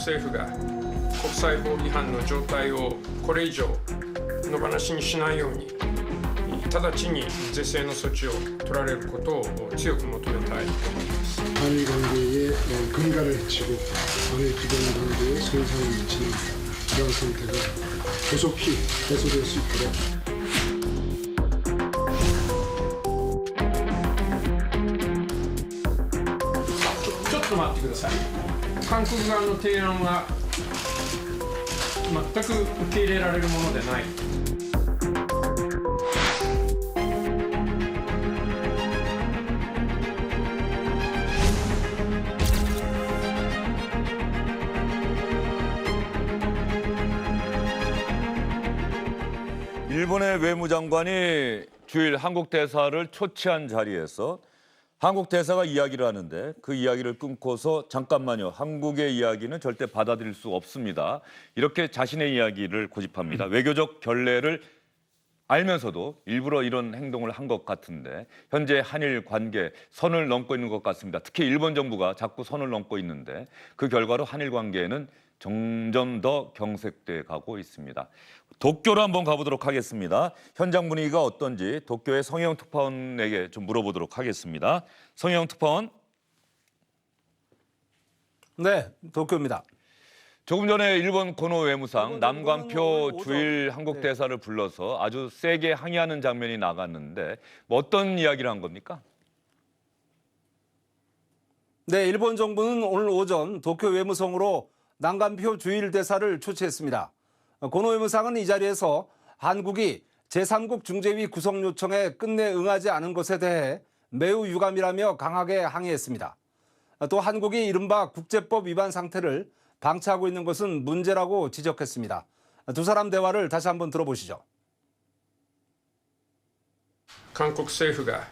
政府が国際法違反の状態をこれ以上野放しにしないように直ちに是正の措置を取られることを強く求めたいと思います。 한일 관계의 근간을 해치고 한일 기존 관계에 손상을 미치는 이러한 상태가 조속히 해소될 수 있도록ちょっと待ってください。韓国側の提案は全く受け入れられるものでない。 일본의 외무장관이 주일 한국 대사를 초치한 자리에서 한국 대사가 이야기를 하는데 그 이야기를 끊고서 잠깐만요. 한국의 이야기는 절대 받아들일 수 없습니다. 이렇게 자신의 이야기를 고집합니다. 외교적 결례를 알면서도 일부러 이런 행동을 한 것 같은데 현재 한일 관계 선을 넘고 있는 것 같습니다. 특히 일본 정부가 자꾸 선을 넘고 있는데 그 결과로 한일 관계는 점점 더 경색돼 가고 있습니다. 도쿄로 한번 가보도록 하겠습니다. 현장 분위기가 어떤지 도쿄의 성혜영 특파원에게 좀 물어보도록 하겠습니다. 성혜영 특파원. 네, 도쿄입니다. 조금 전에 일본 고노 외무상 남관표 주일 한국 대사를 불러서 아주 세게 항의하는 장면이 나갔는데 뭐 어떤 이야기를 한 겁니까? 네, 일본 정부는 오늘 오전 도쿄 외무성으로 남관표 주일 대사를 초치했습니다. 고노 외무상은 이 자리에서 한국이 제3국 중재위 구성 요청에 끝내 응하지 않은 것에 대해 매우 유감이라며 강하게 항의했습니다. 또 한국이 이른바 국제법 위반 상태를 방치하고 있는 것은 문제라고 지적했습니다. 두 사람 대화를 다시 한번 들어보시죠. 韓国政府が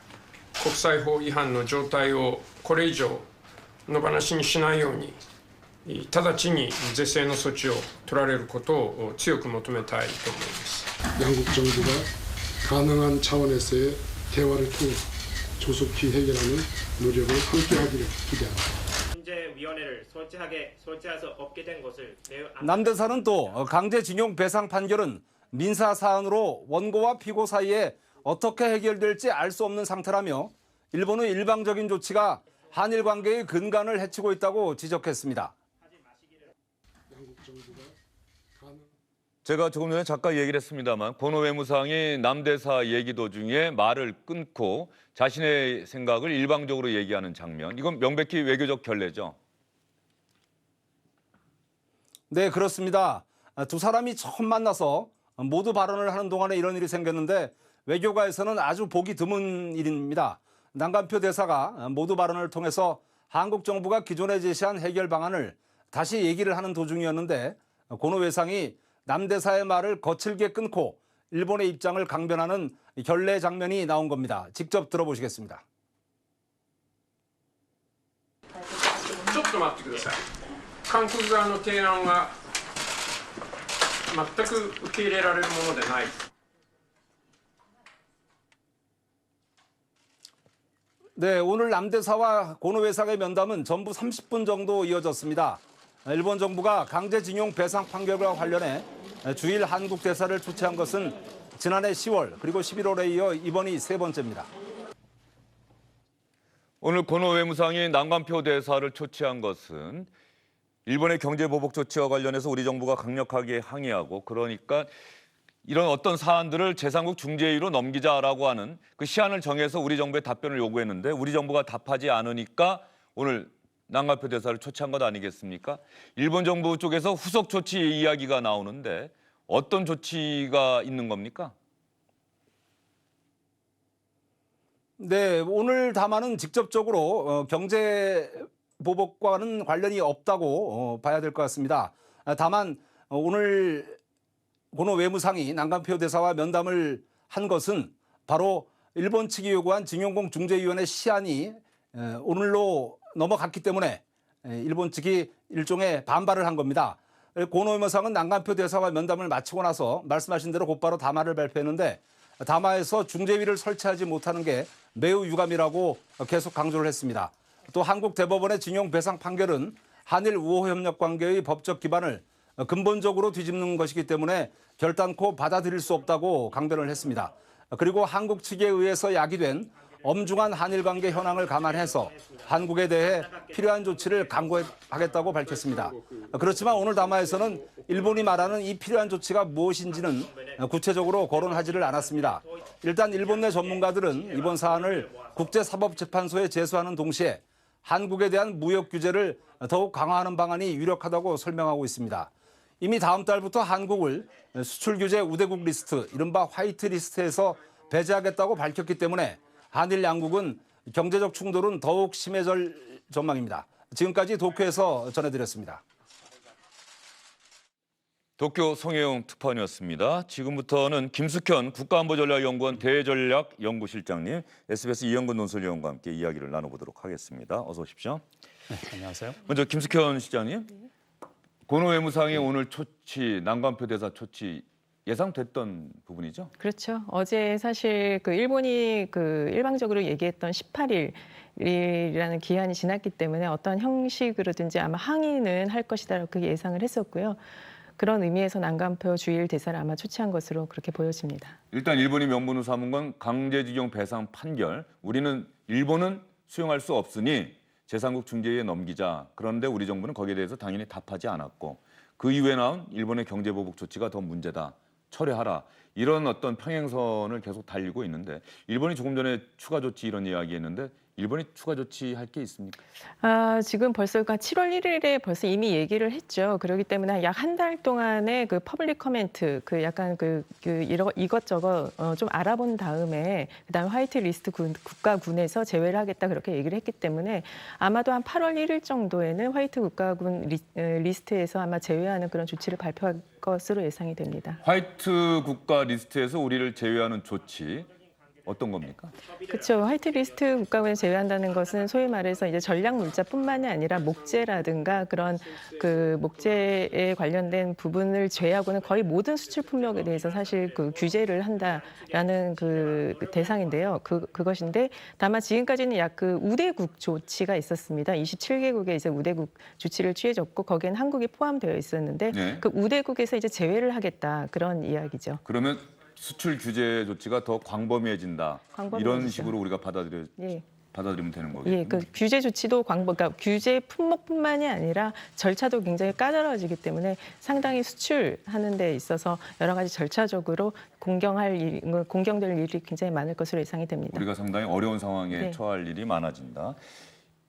国際法違反の状態をこれ以上野放しにしないように直ちに是正の措置を取られることを強く求めたいと思います。 양국 정부가 가능한 차원에서의 대화를 통해 조속히 해결하는 노력을 함께하기를 기대합니다. 문제위원회를 설치할 수 없게 된 것을 매우 남 대사는 또 강제징용 배상 판결은 민사 사안으로 원고와 피고 사이에 어떻게 해결될지 알 수 없는 상태라며 일본의 일방적인 조치가 한일 관계의 근간을 해치고 있다고 지적했습니다. 제가 조금 전에 잠깐 얘기를 했습니다만 고노 외무상이 남 대사 얘기 도중에 말을 끊고 자신의 생각을 일방적으로 얘기하는 장면. 이건 명백히 외교적 결례죠. 네, 그렇습니다. 두 사람이 처음 만나서 모두 발언을 하는 동안에 이런 일이 생겼는데 외교가에서는 아주 보기 드문 일입니다. 남관표 대사가 모두 발언을 통해서 한국 정부가 기존에 제시한 해결 방안을 다시 얘기를 하는 도중이었는데 고노 외상이 남 대사의 말을 거칠게 끊고 일본의 입장을 강변하는 결례 장면이 나온 겁니다. 직접 들어보시겠습니다. ちょっと待ってください。韓国側の提案は全く受け入れられるものでない。 네, 오늘 남 대사와 고노 외상의 면담은 전부 30분 정도 이어졌습니다. 일본 정부가 강제징용 배상 판결과 관련해 주일 한국 대사를 초치한 것은 지난해 10월 그리고 11월에 이어 이번이 세 번째입니다. 오늘 고노 외무상이 남관표 대사를 초치한 것은 일본의 경제보복 조치와 관련해서 우리 정부가 강력하게 항의하고 그러니까 이런 어떤 사안들을 제3국 중재위로 넘기자라고 하는 그 시한을 정해서 우리 정부에 답변을 요구했는데 우리 정부가 답하지 않으니까 오늘 남관표 대사를 초치한 것 아니겠습니까? 일본 정부 쪽에서 후속 조치 이야기가 나오는데 어떤 조치가 있는 겁니까? 네, 오늘 담화는 직접적으로 경제 보복과는 관련이 없다고 봐야 될 것 같습니다. 다만 오늘 고노 외무상이 남관표 대사와 면담을 한 것은 바로 일본 측이 요구한 징용공 중재위원회 시한이 오늘로 넘어갔기 때문에 일본 측이 일종의 반발을 한 겁니다. 고노 외무상은 남관표 대사와 면담을 마치고 나서 말씀하신 대로 곧바로 담화를 발표했는데 담화에서 중재위를 설치하지 못하는 게 매우 유감이라고 계속 강조를 했습니다. 또 한국 대법원의 징용 배상 판결은 한일 우호 협력 관계의 법적 기반을 근본적으로 뒤집는 것이기 때문에 결단코 받아들일 수 없다고 강변을 했습니다. 그리고 한국 측에 의해서 야기된 엄중한 한일 관계 현황을 감안해서 한국에 대해 필요한 조치를 강구하겠다고 밝혔습니다. 그렇지만 오늘 담화에서는 일본이 말하는 이 필요한 조치가 무엇인지는 구체적으로 거론하지를 않았습니다. 일단 일본 내 전문가들은 이번 사안을 국제사법재판소에 제소하는 동시에 한국에 대한 무역 규제를 더욱 강화하는 방안이 유력하다고 설명하고 있습니다. 이미 다음 달부터 한국을 수출 규제 우대국 리스트, 이른바 화이트 리스트에서 배제하겠다고 밝혔기 때문에 한일 양국은 경제적 충돌은 더욱 심해질 전망입니다. 지금까지 도쿄에서 전해드렸습니다. 도쿄 송혜영 특파원이었습니다. 지금부터는 김숙현 국가안보전략연구원 대전략연구실장님, SBS 이영근 논설위원과 함께 이야기를 나눠보도록 하겠습니다. 어서 오십시오. 네, 안녕하세요. 먼저 김숙현 실장님, 고노 외무상의 오늘 초치, 난관표 대사 초치 예상됐던 부분이죠? 그렇죠. 어제 사실 일본이 일방적으로 얘기했던 18일이라는 기한이 지났기 때문에 어떤 형식으로든지 아마 항의는 할 것이다라고 그렇게 예상을 했었고요. 그런 의미에서 난관표 주일 대사를 아마 초치한 것으로 그렇게 보여집니다. 일단 일본이 명분으로 삼은 건 강제징용 배상 판결. 우리는 일본은 수용할 수 없으니 제3국 중재위에 넘기자. 그런데 우리 정부는 거기에 대해서 당연히 답하지 않았고 그 이후에 나온 일본의 경제보복 조치가 더 문제다. 철회하라. 이런 어떤 평행선을 계속 달리고 있는데 일본이 조금 전에 추가 조치 이런 이야기했는데 일본이 추가 조치할 게 있습니까? 지금 벌써 7월 1일에 벌써 이미 얘기를 했죠. 그렇기 때문에 약 한 달 동안의 퍼블릭 커멘트, 약간 이것저것 좀 알아본 다음에 그다음에 화이트 리스트 국가군에서 제외를 하겠다 그렇게 얘기를 했기 때문에 아마도 한 8월 1일 정도에는 화이트 국가군 리스트에서 아마 제외하는 그런 조치를 발표할 것으로 예상이 됩니다. 화이트 국가 리스트에서 우리를 제외하는 조치. 어떤 겁니까? 그렇죠. 화이트 리스트 국가군을 제외한다는 것은 소위 말해서 이제 전략 물자뿐만이 아니라 목재라든가 그런 목재에 관련된 부분을 제외하고는 거의 모든 수출 품목에 대해서 사실 규제를 한다라는 대상인데요. 그것인데 다만 지금까지는 약 우대국 조치가 있었습니다. 27개국의 이제 우대국 조치를 취해졌고 거기에는 한국이 포함되어 있었는데 네. 그 우대국에서 이제 제외를 하겠다 그런 이야기죠. 그러면 수출 규제 조치가 더 광범위해진다. 이런 광범위해지죠. 식으로 우리가 받아들이면 되는 거겠죠. 예, 규제 조치도 그러니까 규제 품목뿐만이 아니라 절차도 굉장히 까다로워지기 때문에 상당히 수출하는 데 있어서 여러 가지 절차적으로 공경될 일이 굉장히 많을 것으로 예상이 됩니다. 우리가 상당히 어려운 상황에 네. 처할 일이 많아진다.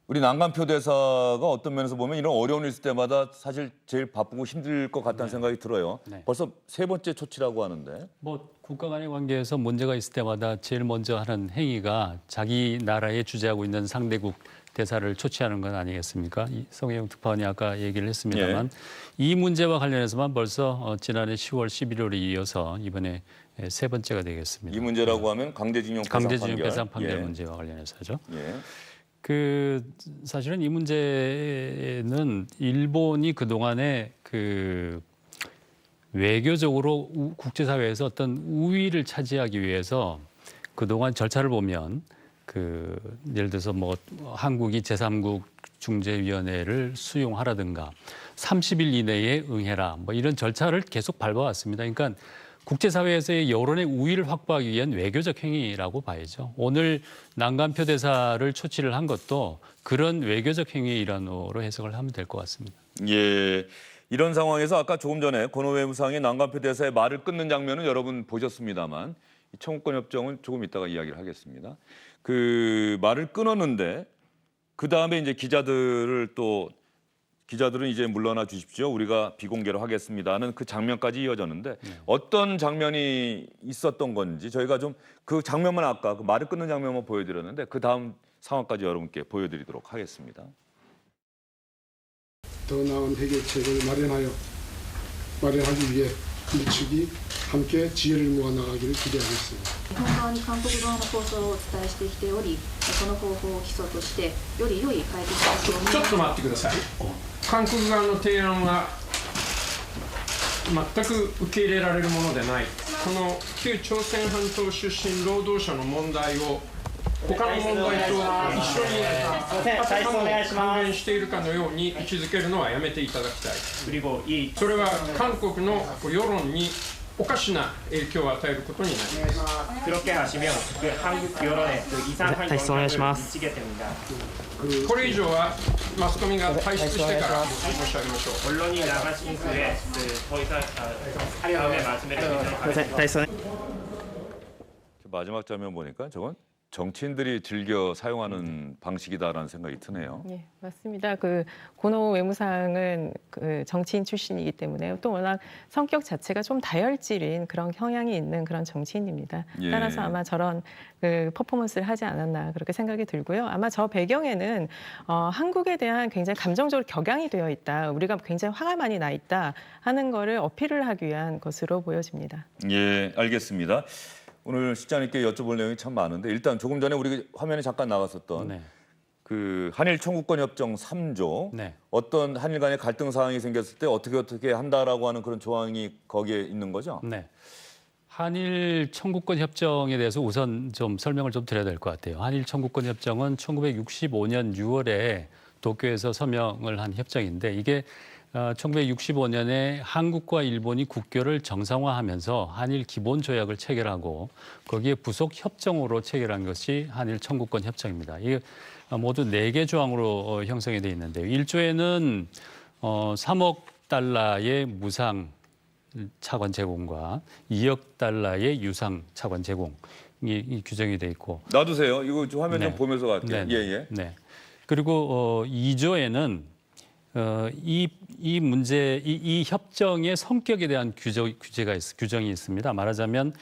우리 난관표 대사가 어떤 면에서 보면 이런 어려운 일 있을 때마다 사실 제일 바쁘고 힘들 것 같다는 생각이 들어요. 네. 벌써 세 번째 초치라고 하는데. 국가 간의 관계에서 문제가 있을 때마다 제일 먼저 하는 행위가 자기 나라에 주재하고 있는 상대국 대사를 초치하는 건 아니겠습니까? 송혜영 특파원이 아까 얘기를 했습니다만 이 문제와 관련해서만 벌써 지난해 10월 11월에 이어서 이번에 세 번째가 되겠습니다. 이 문제라고 하면 강제징용 배상 판결 문제와 관련해서죠. 예. 사실은 이 문제는 일본이 그동안에 외교적으로 국제사회에서 어떤 우위를 차지하기 위해서 그동안 절차를 보면 예를 들어서 한국이 제3국 중재위원회를 수용하라든가 30일 이내에 응해라 이런 절차를 계속 밟아왔습니다. 그러니까 국제사회에서의 여론의 우위를 확보하기 위한 외교적 행위라고 봐야죠. 오늘 난관표 대사를 초치를 한 것도 그런 외교적 행위의 일환으로 해석을 하면 될 것 같습니다. 예. 이런 상황에서 아까 조금 전에 고노 외무상이 난관표 대사의 말을 끊는 장면은 여러분 보셨습니다만 이 청구권 협정은 조금 이따가 이야기를 하겠습니다. 말을 끊었는데 그 다음에 이제 기자들은 이제 물러나 주십시오. 우리가 비공개로 하겠습니다는 그 장면까지 이어졌는데 어떤 장면이 있었던 건지 저희가 좀 그 장면만 아까 말을 끊는 장면만 보여드렸는데 그 다음 상황까지 여러분께 보여드리도록 하겠습니다. 더 나은 해결책을 마련하기 위해 일측이 함께 지혜를 모아 나가기를 기대하겠습니다. 日本側に韓国側の構想をお伝えしてきており、その方法を基礎としてより良い解決策をちょっと待ってください。韓国側の提案は全く受け入れられるものでない。この旧朝鮮半島出身労働者の問題を他の問題と一緒に再出お願いします。関連しているかのように位置づけるのはやめていただきたい。 그리고 이 それは韓国の世論におかしな影響を与えることになります。 그렇게 하시면 그 한국 여론에 그 이상한 영향을 미치게 됩니다. これ以上はマスコミが退出してから申し上げましょう。 언론이 나가신 후에 더 이상 다음에 말씀을 드리도록 하겠습니다. 마지막 장면 보니까 저건 정치인들이 즐겨 사용하는 방식이다라는 생각이 드네요. 네, 맞습니다. 그 고노 외무상은 그 정치인 출신이기 때문에 또 워낙 성격 자체가 좀 다혈질인 그런 성향이 있는 그런 정치인입니다. 예. 따라서 아마 저런 그 퍼포먼스를 하지 않았나 그렇게 생각이 들고요. 아마 저 배경에는 한국에 대한 굉장히 감정적으로 격양이 되어 있다. 우리가 굉장히 화가 많이 나 있다 하는 거를 어필을 하기 위한 것으로 보여집니다. 예, 알겠습니다. 오늘 실장님께 여쭤볼 내용이 참 많은데 일단 조금 전에 우리 화면에 잠깐 나갔었던 네. 그 한일 청구권 협정 3조 네. 어떤 한일 간의 갈등 상황이 생겼을 때 어떻게 한다라고 하는 그런 조항이 거기에 있는 거죠? 네. 한일 청구권 협정에 대해서 우선 좀 설명을 좀 드려야 될 것 같아요. 한일 청구권 협정은 1965년 6월에 도쿄에서 서명을 한 협정인데 이게 1965년에 한국과 일본이 국교를 정상화하면서 한일 기본 조약을 체결하고 거기에 부속 협정으로 체결한 것이 한일 청구권 협정입니다. 이게 모두 4개 조항으로 형성이 되어 있는데요. 1조에는 3억 달러의 무상 차관 제공과 2억 달러의 유상 차관 제공이 규정이 돼 있고 놔두세요. 이거 좀 화면 좀 네. 보면서 갈게요. 네. 예. 네. 그리고 2조에는 이 협정의 성격에 대한 규정이 있습니다. 말하자면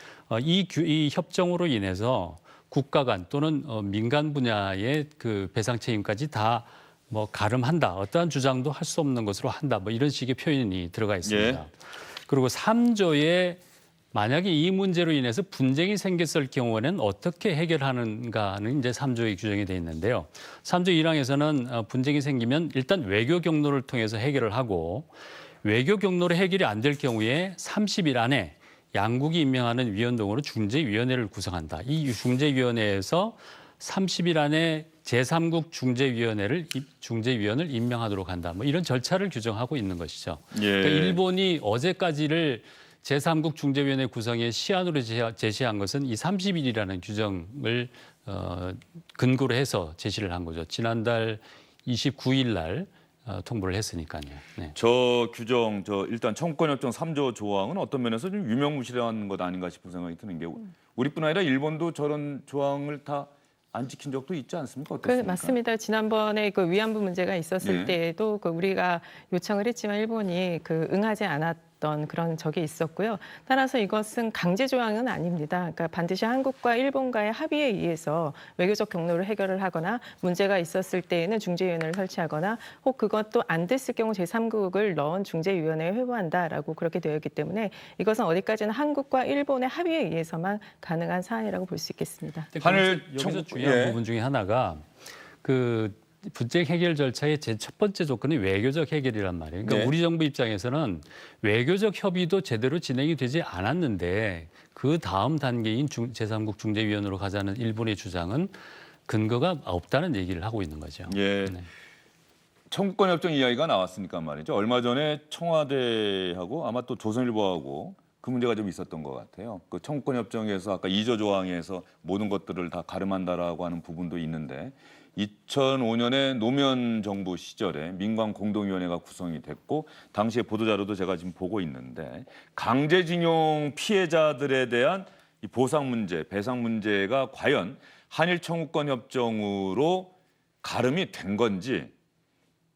이 협정으로 인해서 국가 간 또는 민간 분야의 그 배상 책임까지 다 뭐 가름한다. 어떠한 주장도 할 수 없는 것으로 한다. 뭐 이런 식의 표현이 들어가 있습니다. 예. 그리고 3조에 만약에 이 문제로 인해서 분쟁이 생겼을 경우에는 어떻게 해결하는가는 이제 3조에 규정이 돼 있는데요. 3조 1항에서는 분쟁이 생기면 일단 외교 경로를 통해서 해결을 하고 외교 경로로 해결이 안 될 경우에 30일 안에 양국이 임명하는 위원동으로 중재위원회를 구성한다. 이 중재위원회에서 30일 안에 제3국 중재위원을 임명하도록 한다. 뭐 이런 절차를 규정하고 있는 것이죠. 예. 그러니까 일본이 어제까지를 제3국 중재위원회 구성의 시한으로 제시한 것은 이 30일이라는 규정을 근거로 해서 제시를 한 거죠. 지난달 29일 날 통보를 했으니까요. 네. 저 규정, 일단 청구권협정 3조 조항은 어떤 면에서 좀 유명무실한 것 아닌가 싶은 생각이 드는 게 우리뿐 아니라 일본도 저런 조항을 다 안 지킨 적도 있지 않습니까? 어떻습니까? 맞습니다. 지난번에 그 위안부 문제가 있었을 네. 때에도 그 우리가 요청을 했지만 일본이 그 응하지 않았던 그런 적이 있었고요. 따라서 이것은 강제 조항은 아닙니다. 그러니까 반드시 한국과 일본과의 합의에 의해서 외교적 경로를 해결을 하거나 문제가 있었을 때에는 중재위원회를 설치하거나 혹 그것도 안 됐을 경우 제3국을 넣은 중재위원회에 회부한다라고 그렇게 되어 있기 때문에 이것은 어디까지나 한국과 일본의 합의에 의해서만 가능한 사안이라고 볼 수 있겠습니다. 여기서 중요한 부분 중에 하나가 그 분쟁 해결 절차의 제 첫 번째 조건이 외교적 해결이란 말이에요. 그러니까 네. 우리 정부 입장에서는 외교적 협의도 제대로 진행이 되지 않았는데 그 다음 단계인 제3국 중재위원으로 가자는 일본의 주장은 근거가 없다는 얘기를 하고 있는 거죠. 예. 네. 청구권협정 이야기가 나왔으니까 말이죠. 얼마 전에 청와대하고 아마 또 조선일보하고 그 문제가 좀 있었던 것 같아요. 그 청구권협정에서 아까 2조 조항에서 모든 것들을 다 가름한다라고 하는 부분도 있는데 2005년에 노무현 정부 시절에 민관공동위원회가 구성이 됐고 당시의 보도자료도 제가 지금 보고 있는데 강제징용 피해자들에 대한 이 보상 문제, 배상 문제가 과연 한일 청구권 협정으로 가름이 된 건지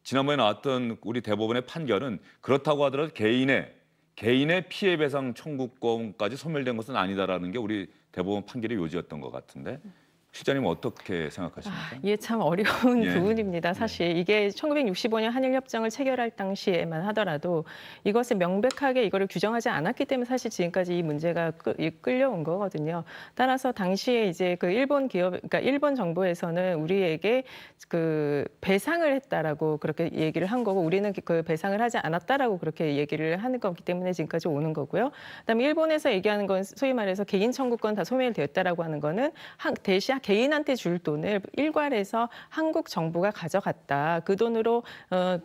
지난번에 나왔던 우리 대법원의 판결은 그렇다고 하더라도 개인의 피해 배상 청구권까지 소멸된 것은 아니다라는 게 우리 대법원 판결의 요지였던 것 같은데 실장님 어떻게 생각하십니까? 이게 참 어려운 예. 부분입니다. 사실 이게 1965년 한일협정을 체결할 당시에만 하더라도 이것을 명백하게 이거를 규정하지 않았기 때문에 사실 지금까지 이 문제가 끌려온 거거든요. 따라서 당시에 이제 그 일본 기업, 그러니까 일본 정부에서는 우리에게 그 배상을 했다라고 그렇게 얘기를 한 거고 우리는 그 배상을 하지 않았다라고 그렇게 얘기를 하는 거기 때문에 지금까지 오는 거고요. 그다음에 일본에서 얘기하는 건 소위 말해서 개인 청구권 다 소멸되었다라고 하는 거는 대시 개인한테 줄 돈을 일괄해서 한국 정부가 가져갔다. 그 돈으로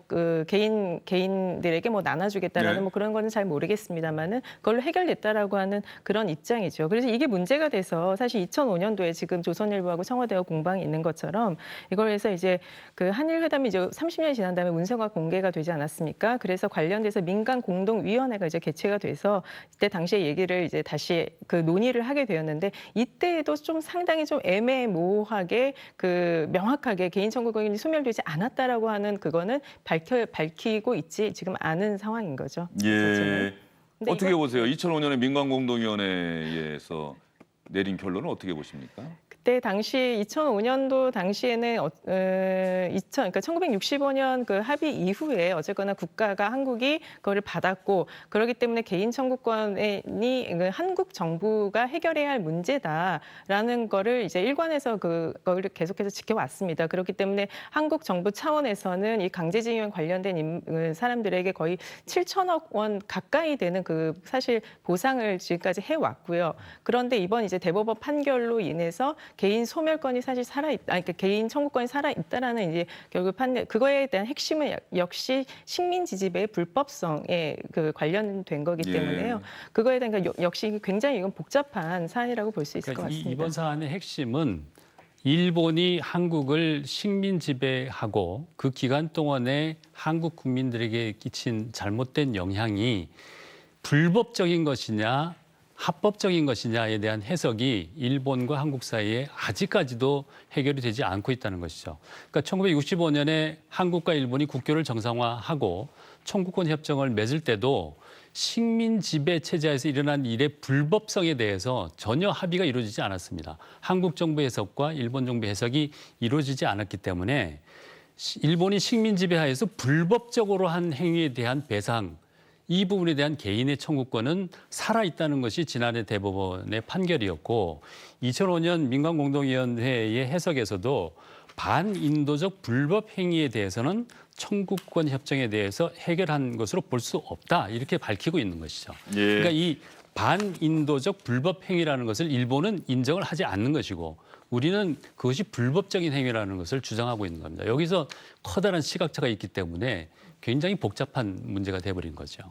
그 개인들에게 뭐 나눠주겠다라는 네. 뭐 그런 거는 잘 모르겠습니다만은 그걸로 해결됐다라고 하는 그런 입장이죠. 그래서 이게 문제가 돼서 사실 2005년도에 지금 조선일보하고 청와대와 공방이 있는 것처럼 이걸 해서 이제 그 한일 회담이 이제 30년이 지난 다음에 문서가 공개가 되지 않았습니까? 그래서 관련돼서 민간 공동위원회가 이제 개최가 돼서 이때 당시에 얘기를 이제 다시 그 논의를 하게 되었는데 이때에도 좀 상당히 좀 애매모호하게 그 명확하게 개인 청구권이 소멸되지 않았다라고 하는 그거는 밝히고 있지 지금 않은 상황인 거죠. 예. 근데 어떻게 이거- 보세요? 2005년에 민간공동위원회에서 내린 결론은 어떻게 보십니까? 그때 당시 2005년도 당시에는 그러니까 1965년 그 합의 이후에 어쨌거나 국가가 한국이 그거를 받았고 그렇기 때문에 개인 청구권이 한국 정부가 해결해야 할 문제다라는 거를 이제 일관해서 그거를 계속해서 지켜왔습니다. 그렇기 때문에 한국 정부 차원에서는 이 강제징용 관련된 사람들에게 거의 7천억 원 가까이 되는 그 사실 보상을 지금까지 해왔고요. 그런데 이번 이제 대법원 판결로 인해서 개인 소멸권이 사실 그러니까 개인 청구권이 살아있다라는 이제 결국 판결, 그거에 대한 핵심은 역시 식민 지지배의 불법성에 그 관련된 거기 때문에요. 그거에 대한 역시 굉장히 이건 복잡한 사안이라고 볼 수 있을 것 같습니다. 이번 사안의 핵심은 일본이 한국을 식민 지배하고 그 기간 동안에 한국 국민들에게 끼친 잘못된 영향이 불법적인 것이냐 합법적인 것이냐에 대한 해석이 일본과 한국 사이에 아직까지도 해결이 되지 않고 있다는 것이죠. 그러니까 1965년에 한국과 일본이 국교를 정상화하고 청구권 협정을 맺을 때도 식민 지배 체제에서 일어난 일의 불법성에 대해서 전혀 합의가 이루어지지 않았습니다. 한국 정부 해석과 일본 정부 해석이 이루어지지 않았기 때문에 일본이 식민 지배하에서 불법적으로 한 행위에 대한 배상, 이 부분에 대한 개인의 청구권은 살아있다는 것이 지난해 대법원의 판결이었고 2005년 민간공동위원회의 해석에서도 반인도적 불법 행위에 대해서는 청구권 협정에 대해서 해결한 것으로 볼 수 없다 이렇게 밝히고 있는 것이죠. 그러니까 이 반인도적 불법 행위라는 것을 일본은 인정을 하지 않는 것이고 우리는 그것이 불법적인 행위라는 것을 주장하고 있는 겁니다. 여기서 커다란 시각차가 있기 때문에 굉장히 복잡한 문제가 돼버린 거죠.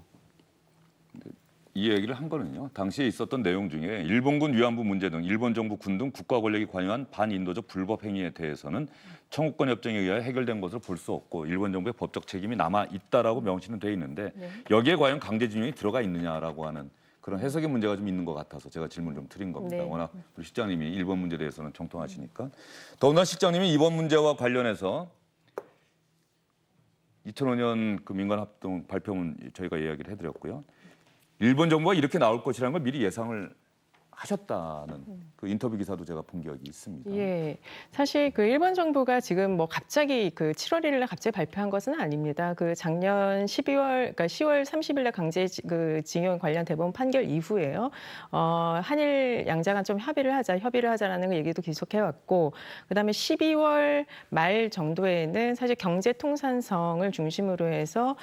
이 얘기를 한 거는요. 당시에 있었던 내용 중에 일본군 위안부 문제 등 일본 정부 군 등 국가 권력이 관여한 반인도적 불법 행위에 대해서는 청구권 협정에 의하여 해결된 것으로 볼 수 없고 일본 정부의 법적 책임이 남아 있다라고 명시는 돼 있는데 여기에 과연 강제징용이 들어가 있느냐라고 하는 그런 해석의 문제가 좀 있는 것 같아서 제가 질문을 좀 드린 겁니다. 네. 워낙 우리 실장님이 일본 문제에 대해서는 정통하시니까. 더구나 실장님이 이번 문제와 관련해서 2005년 그 민간합동 발표문 저희가 이야기를 해드렸고요. 일본 정부가 이렇게 나올 것이라는 걸 미리 예상을 하셨다는 그 인터뷰 기사도 제가 본 기억이 있습니다. 예, 사실 그 일본 정부가 지금 뭐 갑자기 그 7월 1일에 갑자기 발표한 것은 아닙니다. 그 작년 12월, 그러니까 10월 30일에 강제 그 징용 관련 대법원 판결 이후에요. 한일 양자간 좀 협의를 하자라는 그 얘기도 계속해 왔고, 그다음에 12월 말 정도에는 사실 경제 통산성을 중심으로 해서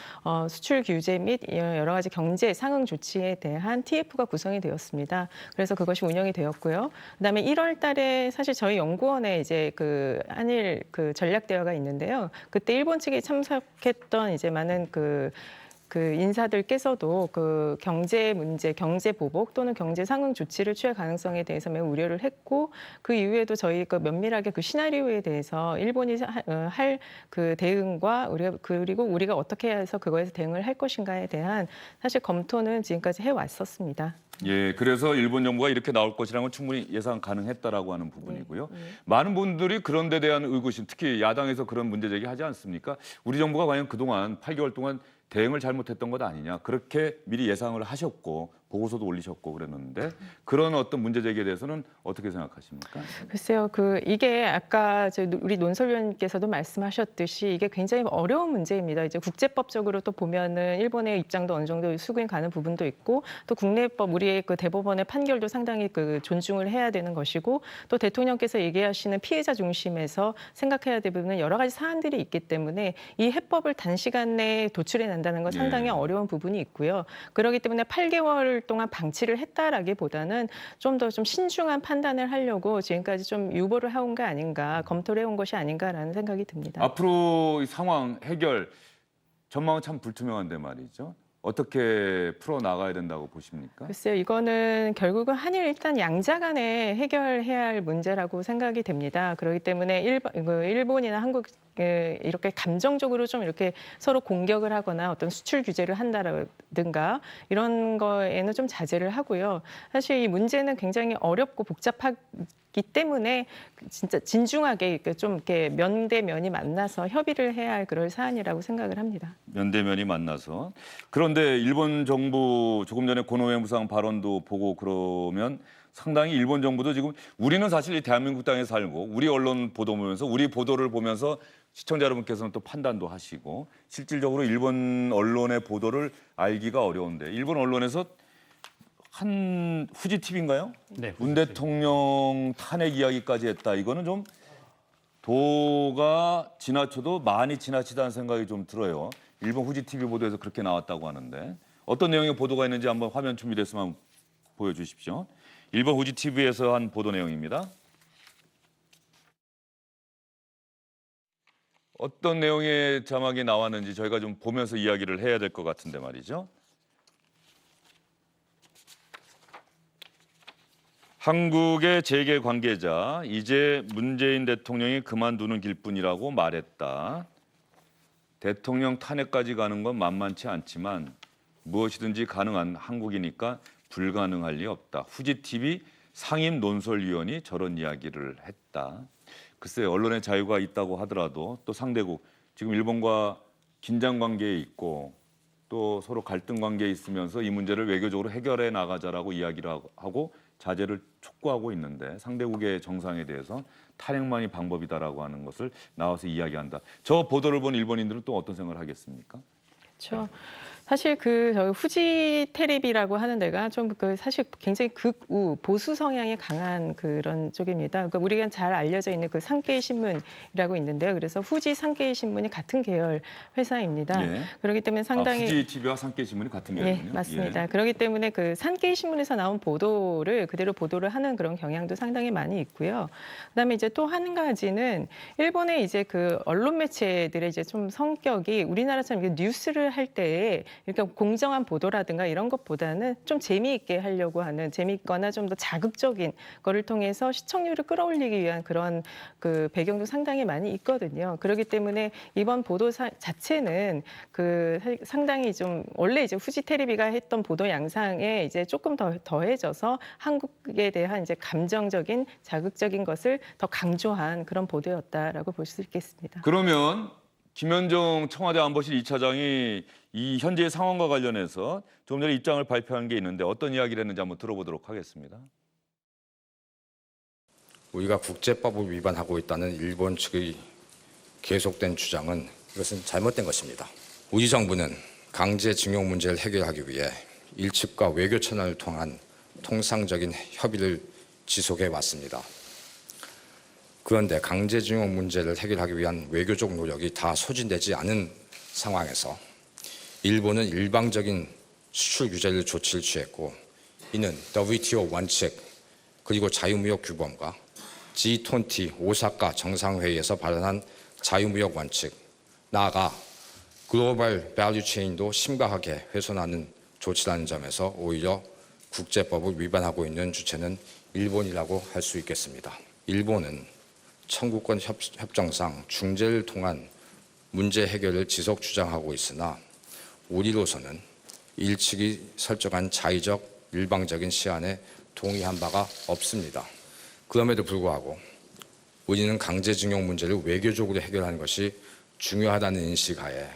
수출 규제 및 여러 가지 경제 상응 조치에 대한 TF가 구성이 되었습니다. 그래서 그것이 운영이 되었고요. 그다음에 1월 달에 사실 저희 연구원에 이제 그 한일 그 전략 대화가 있는데요. 그때 일본 측에 참석했던 이제 많은 그 인사들께서도 그 경제 문제, 경제 보복 또는 경제 상응 조치를 취할 가능성에 대해서 매우 우려를 했고 그 이후에도 저희 그 면밀하게 그 시나리오에 대해서 일본이 할 그 대응과 그리고 우리가 어떻게 해서 그거에서 대응을 할 것인가에 대한 사실 검토는 지금까지 해왔었습니다. 예, 그래서 일본 정부가 이렇게 나올 것이라는 건 충분히 예상 가능했다라고 하는 부분이고요. 많은 분들이 그런 데 대한 의구심, 특히 야당에서 그런 문제 제기하지 않습니까? 우리 정부가 과연 그동안 8개월 동안 대응을 잘못했던 것 아니냐. 그렇게 미리 예상을 하셨고 보고서도 올리셨고 그랬는데 그런 어떤 문제 제기에 대해서는 어떻게 생각하십니까? 글쎄요, 이게 아까 우리 논설위원님께서도 말씀하셨듯이 이게 굉장히 어려운 문제입니다. 이제 국제법적으로 또 보면은 일본의 입장도 어느 정도 수긍이 가는 부분도 있고 또 국내법 우리의 그 대법원의 판결도 상당히 그 존중을 해야 되는 것이고 또 대통령께서 얘기하시는 피해자 중심에서 생각해야 될 부분은 여러 가지 사안들이 있기 때문에 이 해법을 단시간 내에 도출해 낸다는 건 상당히 어려운 부분이 있고요. 그렇기 때문에 8개월 개월 동안 방치를 했다라기보다는 좀 더 좀 신중한 판단을 하려고 지금까지 좀 유보를 해온 게 아닌가, 검토를 해온 것이 아닌가라는 생각이 듭니다. 앞으로 이 상황 해결 전망은 참 불투명한데 말이죠. 어떻게 풀어 나가야 된다고 보십니까? 글쎄요, 이거는 결국은 한일 일단 양자 간에 해결해야 할 문제라고 생각이 됩니다. 그렇기 때문에 일본이나 한국 이렇게 감정적으로 좀 이렇게 서로 공격을 하거나 어떤 수출 규제를 한다든가 이런 거에는 좀 자제를 하고요. 사실 이 문제는 굉장히 어렵고 복잡하기 때문에 진짜 진중하게 좀 이렇게 면대면이 만나서 협의를 해야 할 그럴 사안이라고 생각을 합니다. 면대면이 만나서. 그런데 일본 정부 조금 전에 고노에 무상 발언도 보고 그러면 상당히 일본 정부도 지금 우리는 사실 이 대한민국 땅에 살고 우리 언론 보도 보면서 우리 보도를 보면서 시청자 여러분께서는 또 판단도 하시고 실질적으로 일본 언론의 보도를 알기가 어려운데 일본 언론에서 한 후지 TV인가요? 네. 문 대통령 탄핵 이야기까지 했다. 이거는 좀 도가 지나쳐도 많이 지나치다는 생각이 좀 들어요. 일본 후지 TV 보도에서 그렇게 나왔다고 하는데 어떤 내용의 보도가 있는지 한번 화면 준비됐으면 한번 보여주십시오. 일본 후지 TV에서 한 보도 내용입니다. 어떤 내용의 자막이 나왔는지 저희가 좀 보면서 이야기를 해야 될 것 같은데 말이죠. 한국의 재계 관계자, 이제 문재인 대통령이 그만두는 길뿐이라고 말했다. 대통령 탄핵까지 가는 건 만만치 않지만 무엇이든지 가능한 한국이니까 불가능할 리 없다. 후지TV 상임 논설위원이 저런 이야기를 했다. 글쎄 언론의 자유가 있다고 하더라도 또 상대국, 지금 일본과 긴장 관계에 있고 또 서로 갈등 관계에 있으면서 이 문제를 외교적으로 해결해 나가자라고 이야기를 하고 자제를 촉구하고 있는데 상대국의 정상에 대해서 탄핵만이 방법이다라고 하는 것을 나와서 이야기한다. 저 보도를 본 일본인들은 또 어떤 생각을 하겠습니까? 그렇죠. 사실 저희 후지 테레비라고 하는 데가 좀 사실 굉장히 극우 보수 성향이 강한 그런 쪽입니다. 그러니까 우리가 잘 알려져 있는 그 산케이 신문이라고 있는데요. 그래서 후지 산케이 신문이 같은 계열 회사입니다. 예. 그렇기 때문에 상당히 후지 TV와 산케이 신문이 같은 계열이군요. 예, 맞습니다. 예. 그렇기 때문에 그 산케이 신문에서 나온 보도를 그대로 보도를 하는 그런 경향도 상당히 많이 있고요. 그다음에 이제 또 한 가지는 일본의 이제 그 언론 매체들의 이제 좀 성격이 우리나라처럼 이렇게 뉴스를 할 때에 그러니까 공정한 보도라든가 이런 것보다는 좀 재미있게 하려고 하는 재미있거나 좀 더 자극적인 거를 통해서 시청률을 끌어올리기 위한 그런 그 배경도 상당히 많이 있거든요. 그렇기 때문에 이번 보도 자체는 상당히 좀 원래 이제 후지 테레비가 했던 보도 양상에 이제 조금 더 더해져서 한국에 대한 이제 감정적인 자극적인 것을 더 강조한 그런 보도였다라고 볼 수 있겠습니다. 그러면 김현정 청와대 안보실 2차장이 이 현재의 상황과 관련해서 좀 전에 입장을 발표한 게 있는데 어떤 이야기를 했는지 한번 들어보도록 하겠습니다. 우리가 국제법을 위반하고 있다는 일본 측의 계속된 주장은 이것은 잘못된 것입니다. 우리 정부는 강제징용 문제를 해결하기 위해 일측과 외교 채널을 통한 통상적인 협의를 지속해 왔습니다. 그런데 강제징용 문제를 해결하기 위한 외교적 노력이 다 소진되지 않은 상황에서 일본은 일방적인 수출 규제를 조치를 취했고 이는 WTO 원칙 그리고 자유무역 규범과 G20 오사카 정상회의에서 발언한 자유무역 원칙, 나아가 글로벌 밸류 체인도 심각하게 훼손하는 조치라는 점에서 오히려 국제법을 위반하고 있는 주체는 일본이라고 할 수 있겠습니다. 일본은 청구권 협정상 중재를 통한 문제 해결을 지속 주장하고 있으나 우리로서는 일측이 설정한 자의적 일방적인 시한에 동의한 바가 없습니다. 그럼에도 불구하고 우리는 강제징용 문제를 외교적으로 해결하는 것이 중요하다는 인식하에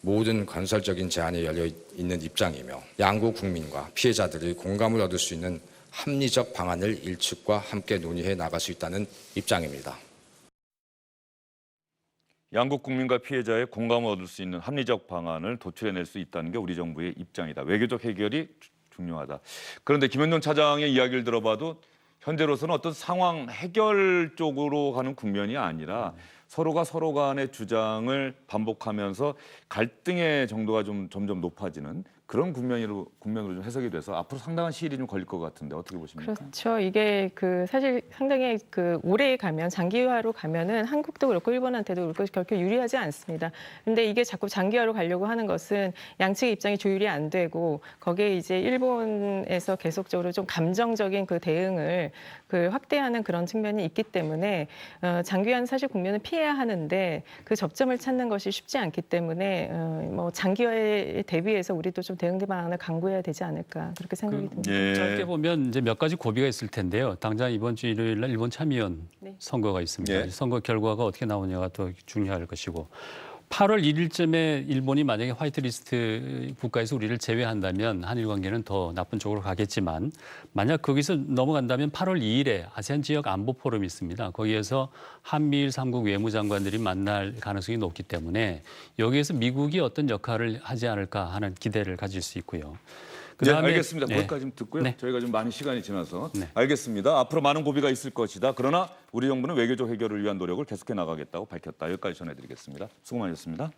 모든 건설적인 제안에 열려 있는 입장이며 양국 국민과 피해자들의 공감을 얻을 수 있는 합리적 방안을 일측과 함께 논의해 나갈 수 있다는 입장입니다. 양국 국민과 피해자의 공감을 얻을 수 있는 합리적 방안을 도출해낼 수 있다는 게 우리 정부의 입장이다. 외교적 해결이 중요하다. 그런데 김현정 차장의 이야기를 들어봐도 현재로서는 어떤 상황 해결 쪽으로 가는 국면이 아니라 서로가 서로 간의 주장을 반복하면서 갈등의 정도가 좀 점점 높아지는 그런 국면으로 좀 해석이 돼서 앞으로 상당한 시일이 좀 걸릴 것 같은데 어떻게 보십니까? 그렇죠. 이게 사실 상당히 오래 가면 장기화로 가면은 한국도 그렇고 일본한테도 그렇고 결코 유리하지 않습니다. 근데 이게 자꾸 장기화로 가려고 하는 것은 양측의 입장이 조율이 안 되고 거기에 이제 일본에서 계속적으로 좀 감정적인 그 대응을 확대하는 그런 측면이 있기 때문에 장기화는 사실 국면은 피해야 하는데 그 접점을 찾는 것이 쉽지 않기 때문에 뭐 장기화에 대비해서 우리도 좀 대응 방안을 강구해야 되지 않을까 그렇게 생각이 듭니다. 짧게 보면 이제 몇 가지 고비가 있을 텐데요. 당장 이번 주 일요일 날 일본 참의원 선거가 있습니다. 선거 결과가 어떻게 나오냐가 더 중요할 것이고 8월 1일쯤에 일본이 만약에 화이트리스트 국가에서 우리를 제외한다면 한일 관계는 더 나쁜 쪽으로 가겠지만 만약 거기서 넘어간다면 8월 2일에 아세안 지역 안보 포럼이 있습니다. 거기에서 한미일 3국 외무장관들이 만날 가능성이 높기 때문에 여기에서 미국이 어떤 역할을 하지 않을까 하는 기대를 가질 수 있고요. 그다음에, 알겠습니다. 거기까지 좀 듣고요. 저희가 좀 많이 시간이 지나서 알겠습니다. 앞으로 많은 고비가 있을 것이다. 그러나 우리 정부는 외교적 해결을 위한 노력을 계속해 나가겠다고 밝혔다. 여기까지 전해드리겠습니다. 수고 많으셨습니다.